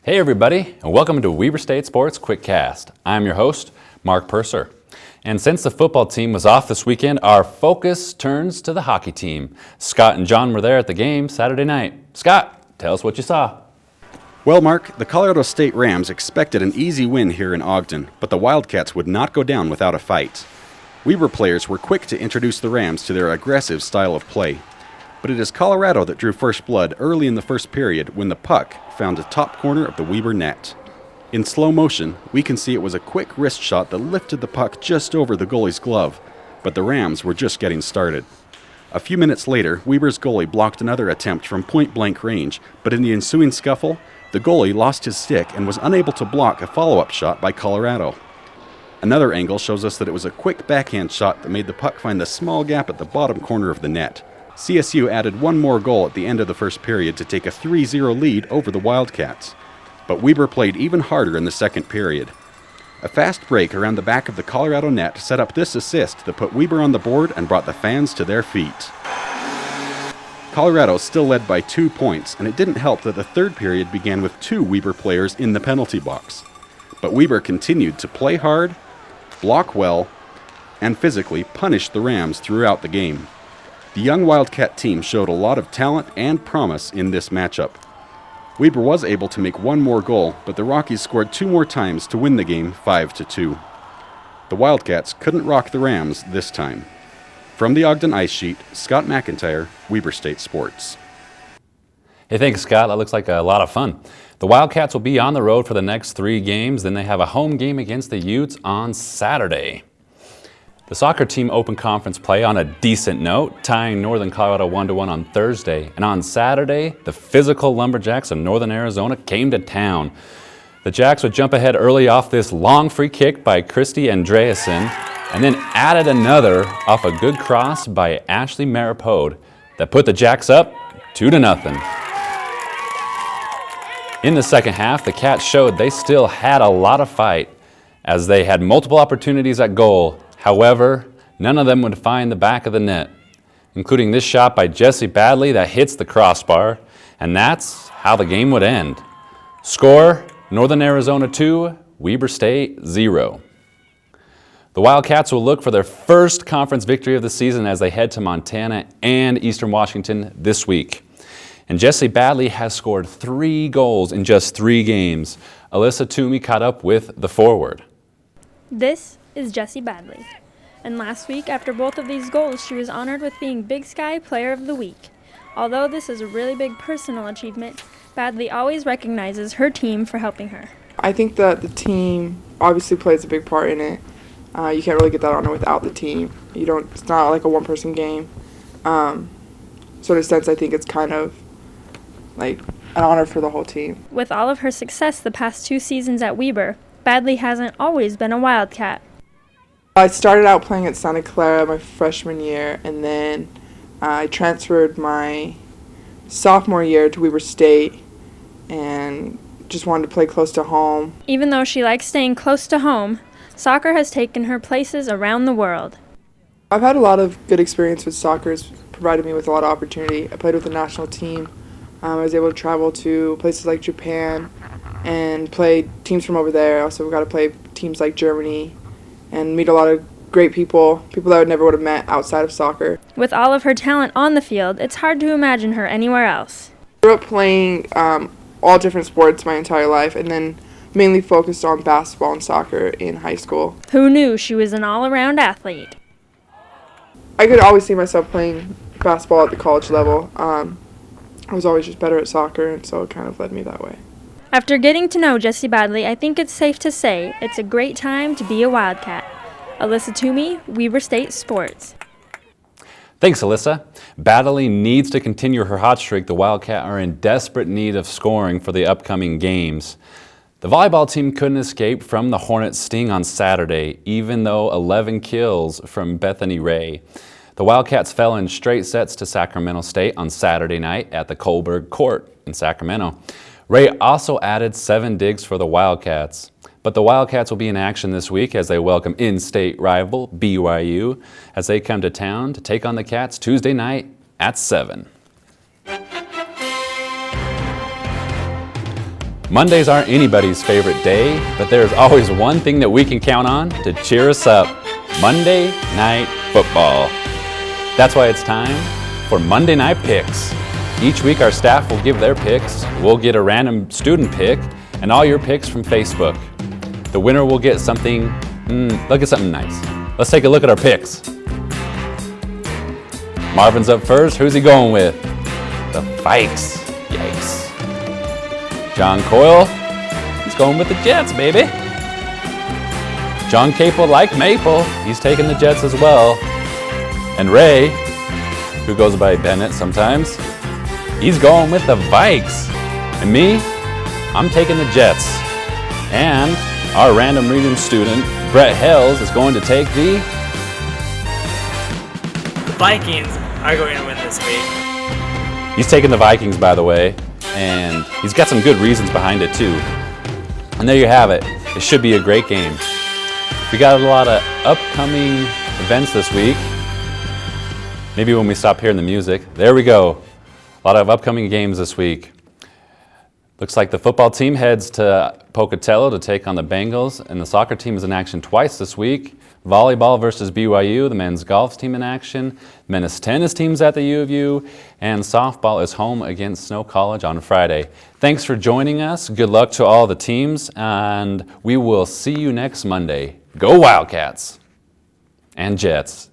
Hey everybody, and welcome to Weber State Sports Quickcast. I'm your host, Mark Purser. And since the football team was off this weekend, our focus turns to the hockey team. Scott and John were there at the game Saturday night. Scott, tell us what you saw. Well, Mark, the Colorado State Rams expected an easy win here in Ogden, but the Wildcats would not go down without a fight. Weber players were quick to introduce the Rams to their aggressive style of play. But it is Colorado that drew first blood early in the first period when the puck found the top corner of the Weber net. In slow motion, we can see it was a quick wrist shot that lifted the puck just over the goalie's glove, but the Rams were just getting started. A few minutes later, Weber's goalie blocked another attempt from point-blank range, but in the ensuing scuffle, the goalie lost his stick and was unable to block a follow-up shot by Colorado. Another angle shows us that it was a quick backhand shot that made the puck find the small gap at the bottom corner of the net. CSU added one more goal at the end of the first period to take a 3-0 lead over the Wildcats. But Weber played even harder in the second period. A fast break around the back of the Colorado net set up this assist that put Weber on the board and brought the fans to their feet. Colorado still led by 2 points, and it didn't help that the third period began with 2 Weber players in the penalty box. But Weber continued to play hard, block well, and physically punish the Rams throughout the game. The young Wildcat team showed a lot of talent and promise in this matchup. Weber was able to make one more goal, but the Rockies scored 2 more times to win the game 5-2. The Wildcats couldn't rock the Rams this time. From the Ogden Ice Sheet, Scott McIntyre, Weber State Sports. Hey, thanks, Scott. That looks like a lot of fun. The Wildcats will be on the road for the next 3 games. Then they have a home game against the Utes on Saturday. The soccer team opened conference play on a decent note, tying Northern Colorado 1-1 on Thursday. And on Saturday, the physical Lumberjacks of Northern Arizona came to town. The Jacks would jump ahead early off this long free kick by Christy Andreasen, and then added another off a good cross by Ashley Maripode that put the Jacks up 2-0. In the second half, the Cats showed they still had a lot of fight as they had multiple opportunities at goal. However, none of them would find the back of the net, including this shot by Jesse Badley that hits the crossbar, and that's how the game would end. Score, Northern Arizona 2, Weber State 0. The Wildcats will look for their first conference victory of the season as they head to Montana and Eastern Washington this week. And Jesse Badley has scored 3 goals in just 3 games. Alyssa Toomey caught up with the forward. This is Jessie Badley. And last week, after both of these goals, she was honored with being Big Sky Player of the Week. Although this is a really big personal achievement, Badley always recognizes her team for helping her. I think that the team obviously plays a big part in it. You can't really get that honor without the team. It's not like a one-person game. So in a sense, I think it's kind of like an honor for the whole team. With all of her success the past 2 seasons at Weber, Badley hasn't always been a Wildcat. I started out playing at Santa Clara my freshman year, and then I transferred my sophomore year to Weber State and just wanted to play close to home. Even though she likes staying close to home, soccer has taken her places around the world. I've had a lot of good experience with soccer. It's provided me with a lot of opportunity. I played with the national team. I was able to travel to places like Japan and play teams from over there. I also got to play teams like Germany and meet a lot of great people that I never would have met outside of soccer. With all of her talent on the field, it's hard to imagine her anywhere else. I grew up playing all different sports my entire life, and then mainly focused on basketball and soccer in high school. Who knew she was an all-around athlete? I could always see myself playing basketball at the college level. I was always just better at soccer, and so it kind of led me that way. After getting to know Jessie Badley, I think it's safe to say it's a great time to be a Wildcat. Alyssa Toomey, Weber State Sports. Thanks, Alyssa. Badley needs to continue her hot streak. The Wildcat are in desperate need of scoring for the upcoming games. The volleyball team couldn't escape from the Hornets' sting on Saturday, even though 11 kills from Bethany Ray. The Wildcats fell in straight sets to Sacramento State on Saturday night at the Kohlberg Court in Sacramento. Ray also added 7 digs for the Wildcats. But the Wildcats will be in action this week as they welcome in-state rival BYU as they come to town to take on the Cats Tuesday night at 7. Mondays aren't anybody's favorite day, but there's always one thing that we can count on to cheer us up: Monday Night Football. That's why it's time for Monday Night Picks. Each week our staff will give their picks, we'll get a random student pick, and all your picks from Facebook. The winner will get something, they'll get something nice. Let's take a look at our picks. Marvin's up first. Who's he going with? The Vikes. Yikes. John Coyle, he's going with the Jets, baby. John Capel, like Maple, he's taking the Jets as well. And Ray, who goes by Bennett sometimes, he's going with the Vikes. And me, I'm taking the Jets. And our random reading student, Brett Hells, is going to take the Vikings are going to win this week. He's taking the Vikings, by the way, and he's got some good reasons behind it, too. And there you have it. It should be a great game. We got a lot of upcoming events this week. Maybe when we stop hearing the music. There we go. A lot of upcoming games this week. Looks like the football team heads to Pocatello to take on the Bengals, and the soccer team is in action twice this week. Volleyball versus BYU, the men's golf team in action. Men's tennis team's at the U of U, and softball is home against Snow College on Friday. Thanks for joining us. Good luck to all the teams, and we will see you next Monday. Go Wildcats and Jets.